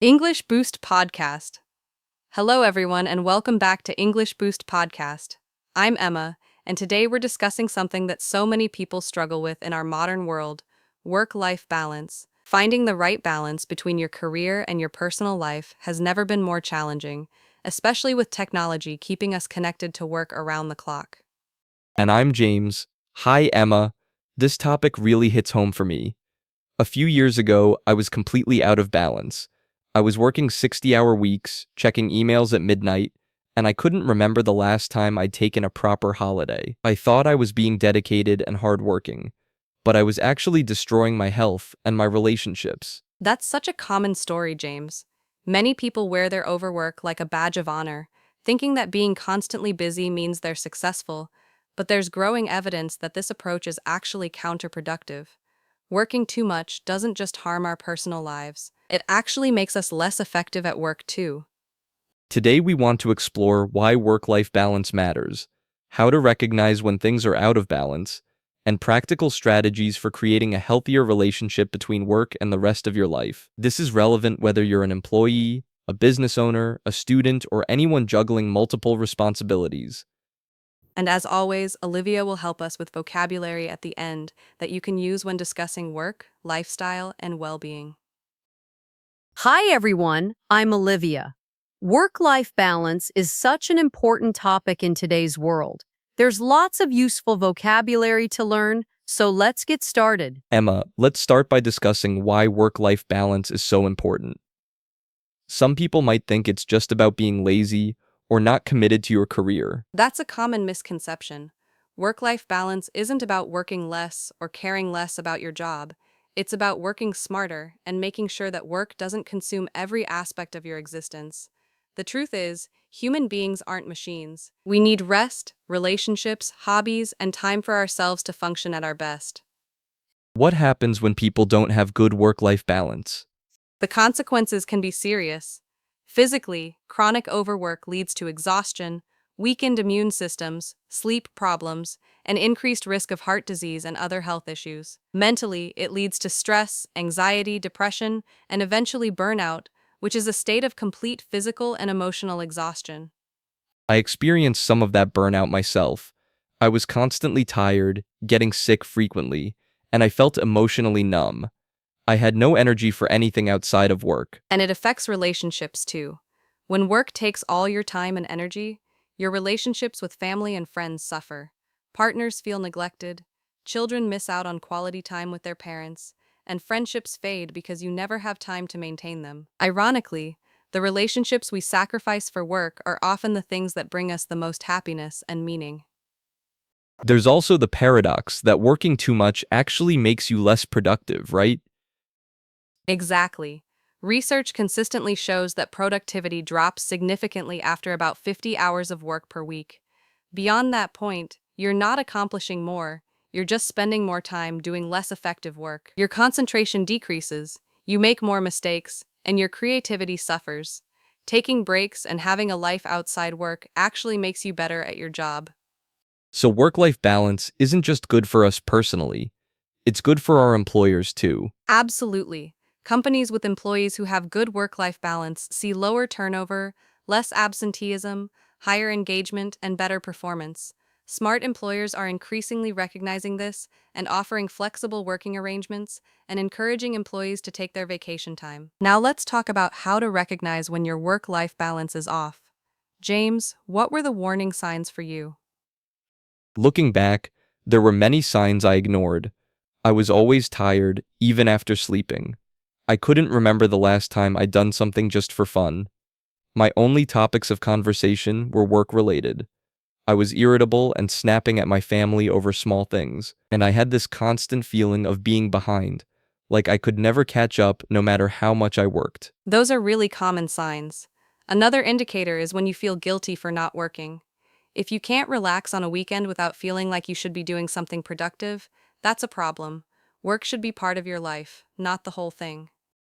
English Boost Podcast. Hello, everyone, and welcome back to English Boost Podcast. I'm Emma, and today we're discussing something that so many people struggle with in our modern world: work-life balance. Finding the right balance between your career and your personal life has never been more challenging, especially with technology keeping us connected to work around the clock. And I'm James. Hi, Emma. This topic really hits home for me. A few years ago, I was completely out of balance. I was working 60-hour weeks, checking emails at midnight, and I couldn't remember the last time I'd taken a proper holiday. I thought I was being dedicated and hardworking, but I was actually destroying my health and my relationships. That's such a common story, James. Many people wear their overwork like a badge of honor, thinking that being constantly busy means they're successful, but there's growing evidence that this approach is actually counterproductive. Working too much doesn't just harm our personal lives, it actually makes us less effective at work too. Today, we want to explore why work-life balance matters, how to recognize when things are out of balance, and practical strategies for creating a healthier relationship between work and the rest of your life. This is relevant whether you're an employee, a business owner, a student, or anyone juggling multiple responsibilities. And as always, Olivia will help us with vocabulary at the end that you can use when discussing work, lifestyle, and well-being. Hi, everyone. I'm Olivia. Work-life balance is such an important topic in today's world. There's lots of useful vocabulary to learn, so let's get started. Emma, let's start by discussing why work-life balance is so important. Some people might think it's just about being lazy or not committed to your career. That's a common misconception. Work-life balance isn't about working less or caring less about your job. It's about working smarter and making sure that work doesn't consume every aspect of your existence. The truth is, human beings aren't machines. We need rest, relationships, hobbies, and time for ourselves to function at our best. What happens when people don't have good work-life balance? The consequences can be serious. Physically, chronic overwork leads to exhaustion, weakened immune systems, sleep problems, and increased risk of heart disease and other health issues. Mentally, it leads to stress, anxiety, depression, and eventually burnout, which is a state of complete physical and emotional exhaustion. I experienced some of that burnout myself. I was constantly tired, getting sick frequently, and I felt emotionally numb. I had no energy for anything outside of work. And it affects relationships too. When work takes all your time and energy, your relationships with family and friends suffer. Partners feel neglected, children miss out on quality time with their parents, and friendships fade because you never have time to maintain them. Ironically, the relationships we sacrifice for work are often the things that bring us the most happiness and meaning. There's also the paradox that working too much actually makes you less productive, right? Exactly. Research consistently shows that productivity drops significantly after about 50 hours of work per week. Beyond that point, you're not accomplishing more, you're just spending more time doing less effective work. Your concentration decreases, you make more mistakes, and your creativity suffers. Taking breaks and having a life outside work actually makes you better at your job. So work-life balance isn't just good for us personally, it's good for our employers too. Absolutely. Companies with employees who have good work-life balance see lower turnover, less absenteeism, higher engagement, and better performance. Smart employers are increasingly recognizing this and offering flexible working arrangements and encouraging employees to take their vacation time. Now let's talk about how to recognize when your work-life balance is off. James, what were the warning signs for you? Looking back, there were many signs I ignored. I was always tired, even after sleeping. I couldn't remember the last time I'd done something just for fun. My only topics of conversation were work-related. I was irritable and snapping at my family over small things, and I had this constant feeling of being behind, like I could never catch up no matter how much I worked. Those are really common signs. Another indicator is when you feel guilty for not working. If you can't relax on a weekend without feeling like you should be doing something productive, that's a problem. Work should be part of your life, not the whole thing.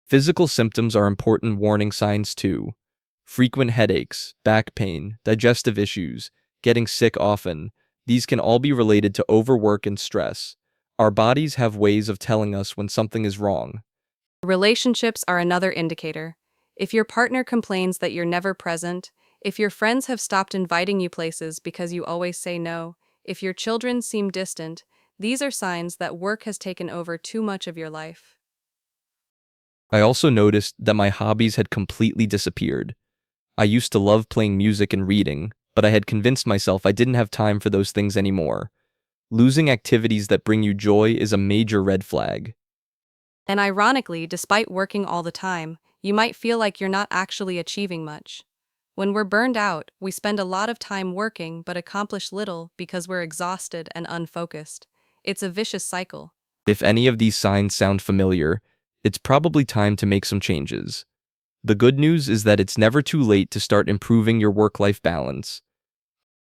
Physical symptoms are important warning signs too. Frequent headaches, back pain, digestive issues, getting sick often, these can all be related to overwork and stress. Our bodies have ways of telling us when something is wrong. Relationships are another indicator. If your partner complains that you're never present, if your friends have stopped inviting you places because you always say no, if your children seem distant, these are signs that work has taken over too much of your life. I also noticed that my hobbies had completely disappeared. I used to love playing music and reading, but I had convinced myself I didn't have time for those things anymore. Losing activities that bring you joy is a major red flag. And ironically, despite working all the time, you might feel like you're not actually achieving much. When we're burned out, we spend a lot of time working but accomplish little because we're exhausted and unfocused. It's a vicious cycle. If any of these signs sound familiar, it's probably time to make some changes. The good news is that it's never too late to start improving your work-life balance.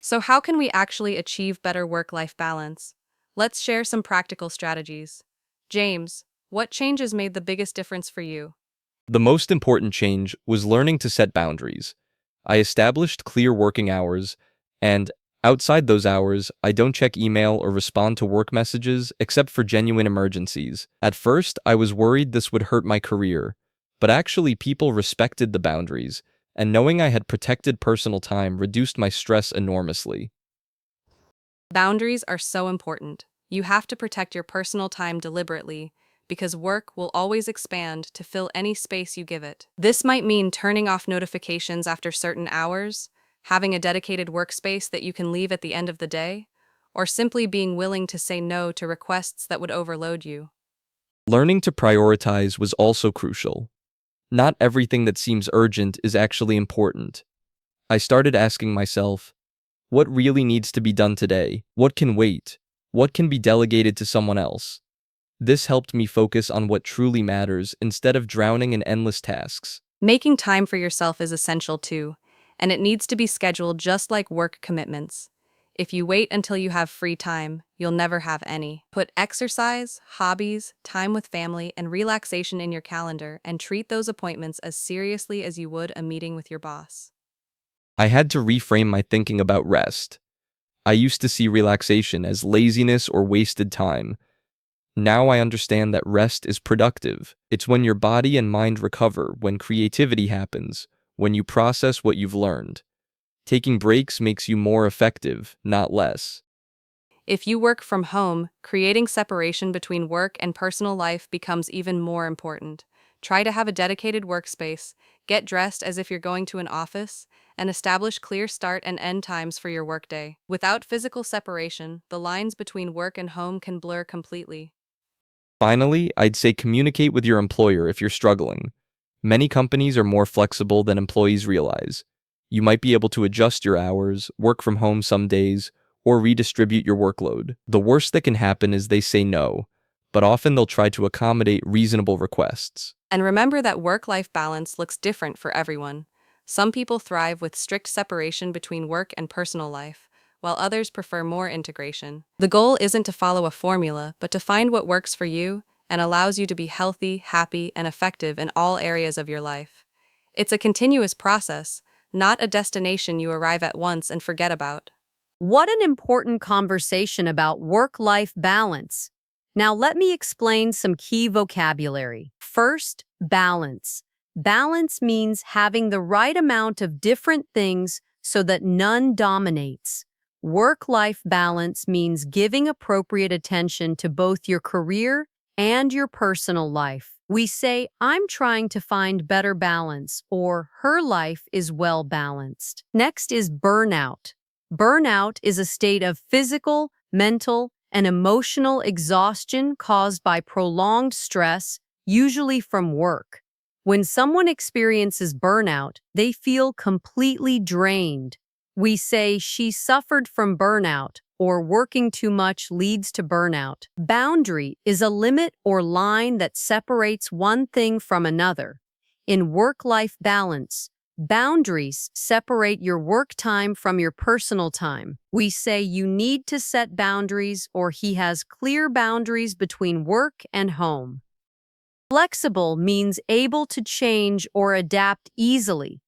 So, how can we actually achieve better work life balance? Let's share some practical strategies. James, what changes made the biggest difference for you? The most important change was learning to set boundaries. I established clear working hours, and outside those hours, I don't check email or respond to work messages except for genuine emergencies. At first, I was worried this would hurt my career, but actually people respected the boundaries, and knowing I had protected personal time reduced my stress enormously. Boundaries are so important. You have to protect your personal time deliberately because work will always expand to fill any space you give it. This might mean turning off notifications after certain hours, having a dedicated workspace that you can leave at the end of the day, or simply being willing to say no to requests that would overload you. Learning to prioritize was also crucial. Not everything that seems urgent is actually important. I started asking myself, what really needs to be done today? What can wait? What can be delegated to someone else? This helped me focus on what truly matters instead of drowning in endless tasks. Making time for yourself is essential too, and it needs to be scheduled just like work commitments. If you wait until you have free time, you'll never have any. Put exercise, hobbies, time with family, and relaxation in your calendar and treat those appointments as seriously as you would a meeting with your boss. I had to reframe my thinking about rest. I used to see relaxation as laziness or wasted time. Now I understand that rest is productive. It's when your body and mind recover, when creativity happens, when you process what you've learned. Taking breaks makes you more effective, not less. If you work from home, creating separation between work and personal life becomes even more important. Try to have a dedicated workspace, get dressed as if you're going to an office, and establish clear start and end times for your workday. Without physical separation, the lines between work and home can blur completely. Finally, I'd say communicate with your employer if you're struggling. Many companies are more flexible than employees realize. You might be able to adjust your hours, work from home some days, or redistribute your workload. The worst that can happen is they say no, but often they'll try to accommodate reasonable requests. And remember that work-life balance looks different for everyone. Some people thrive with strict separation between work and personal life, while others prefer more integration. The goal isn't to follow a formula, but to find what works for you and allows you to be healthy, happy, and effective in all areas of your life. It's a continuous process, not a destination you arrive at once and forget about. What an important conversation about work-life balance. Now let me explain some key vocabulary. First, balance. Balance means having the right amount of different things so that none dominates. Work-life balance means giving appropriate attention to both your career and your personal life. We say, I'm trying to find better balance, or her life is well balanced. Next is burnout. Burnout is a state of physical, mental, and emotional exhaustion caused by prolonged stress, usually from work. When someone experiences burnout, they feel completely drained. We say she suffered from burnout, or working too much leads to burnout. Boundary is a limit or line that separates one thing from another. In work-life balance, boundaries separate your work time from your personal time. We say you need to set boundaries or he has clear boundaries between work and home. Flexible means able to change or adapt easily.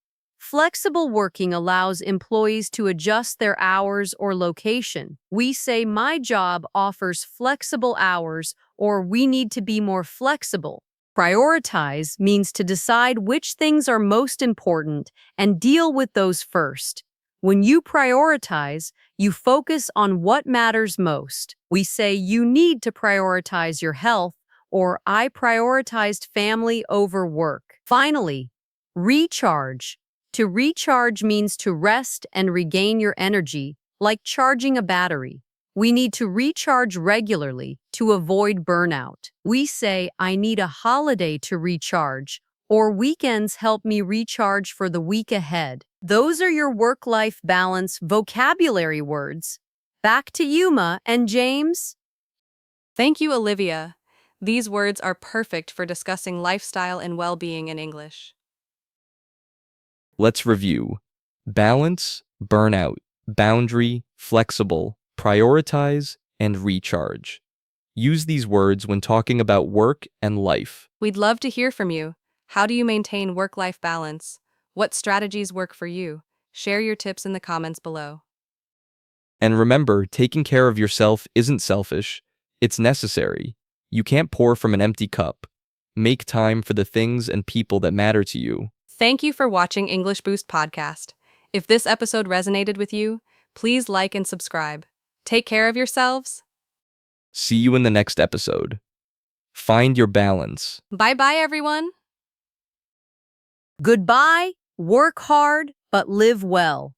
Flexible working allows employees to adjust their hours or location. We say my job offers flexible hours or we need to be more flexible. Prioritize means to decide which things are most important and deal with those first. When you prioritize, you focus on what matters most. We say you need to prioritize your health, or I prioritized family over work. Finally, recharge. To recharge means to rest and regain your energy, like charging a battery. We need to recharge regularly to avoid burnout. We say, I need a holiday to recharge, or weekends help me recharge for the week ahead. Those are your work-life balance vocabulary words. Back to Yuma and James. Thank you, Olivia. These words are perfect for discussing lifestyle and well-being in English. Let's review. Balance, burnout, boundary, flexible, prioritize, and recharge. Use these words when talking about work and life. We'd love to hear from you. How do you maintain work-life balance? What strategies work for you? Share your tips in the comments below. And remember, taking care of yourself isn't selfish, it's necessary. You can't pour from an empty cup. Make time for the things and people that matter to you. Thank you for watching English Boost Podcast. If this episode resonated with you, please like and subscribe. Take care of yourselves. See you in the next episode. Find your balance. Bye-bye, everyone. Goodbye, work hard, but live well.